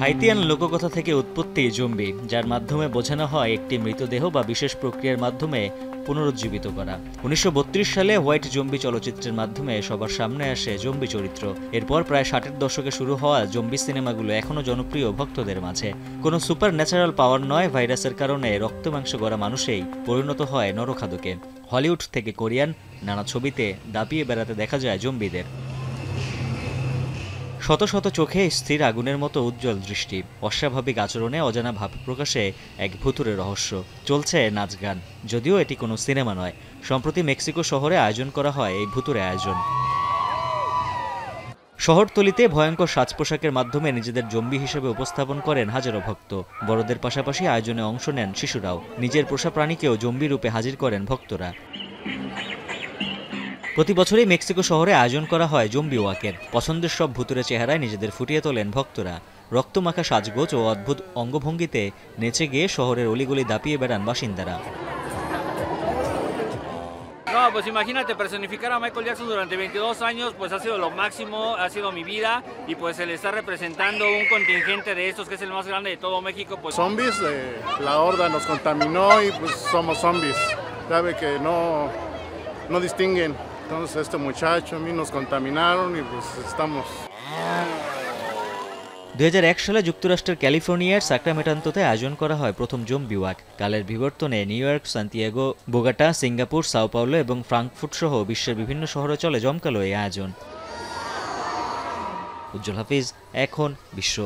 Haitian লোককথা থেকে উৎপত্তি জম্বি, যার মাধ্যমে বোঝানো হয় একটি মৃতদেহ বা বিশেষ প্রক্রিয়ার মাধ্যমে পুনরুজ্জীবিত করা। ১৯৩২ সালে হোয়াইট জম্বি চলচ্চিত্রের মাধ্যমে সবার সামনে আসে জম্বি চরিত্র। এরপর প্রায় ৬০-এর দশকে শুরু হওয়া জম্বি সিনেমাগুলো এখনও জনপ্রিয় ভক্তদের মাঝে। কোনো সুপার ন্যাচারাল পাওয়ার নয়, ভাইরাসের কারণে রক্তমাংস গড়া মানুষেই পরিণত হয় নরখাদকে। হলিউড থেকে কোরিয়ান নানা ছবিতে দাপিয়ে বেড়াতে দেখা যায় জম্বিদের। শত শত চোখে স্থির আগুনের মতো উজ্জ্বল দৃষ্টি, অস্বাভাবিক আচরণে অজানা ভাব প্রকাশে এক ভুতুরে রহস্য। চলছে নাচ গান, যদিও এটি কোনো সিনেমা নয়। সম্প্রতি মেক্সিকো শহরে আয়োজন করা হয় এই ভুতুরে আয়োজন। শহরতলিতে ভয়ঙ্কর সাজ পোশাকের মাধ্যমে নিজেদের জম্বি হিসেবে উপস্থাপন করেন হাজারো ভক্ত। বড়দের পাশাপাশি আয়োজনে অংশ নেন শিশুরাও। নিজের পোষা প্রাণীকেও জম্বি রূপে হাজির করেন ভক্তরা। প্রতি বছরই মেক্সিকো শহরে আয়োজন করা হয় জম্বি ওয়াকের। পছন্দের সব ভুতুরে চেহারায় নিজেদের ফুটিয়ে তোলেন ভক্তরা। রক্তমাখা সাজগোজ ও অদ্ভুত অঙ্গভঙ্গিতে নেচে গিয়ে শহরের অলিগলি দাপিয়ে বেড়ান বাসিন্দারা। No, pues imagínate, personificar a Michael Jackson durante 22 años, pues ha sido lo máximo, ha sido mi vida, y pues el estar representando un contingente de estos que es el más grande de todo México, pues... Zombies, la horda nos contaminó y pues somos zombies. Sabe que no distinguen. Entonces este muchacho, a mí nos contaminaron y pues estamos... ২০০১ সালে যুক্তরাষ্ট্রের ক্যালিফোর্নিয়ার সাক্রামেন্টোতে আয়োজন করা হয় প্রথম zombie walk. কালের বিবর্তনে New York, Santiago, Bogota, Singapore, Sao Paulo এবং ফ্রাঙ্কফুর্ট সহ বিশ্বের বিভিন্ন শহরে চলে জমকালো এই আয়োজন। উজ্জ্বল হাফিজ, এখন বিশ্ব।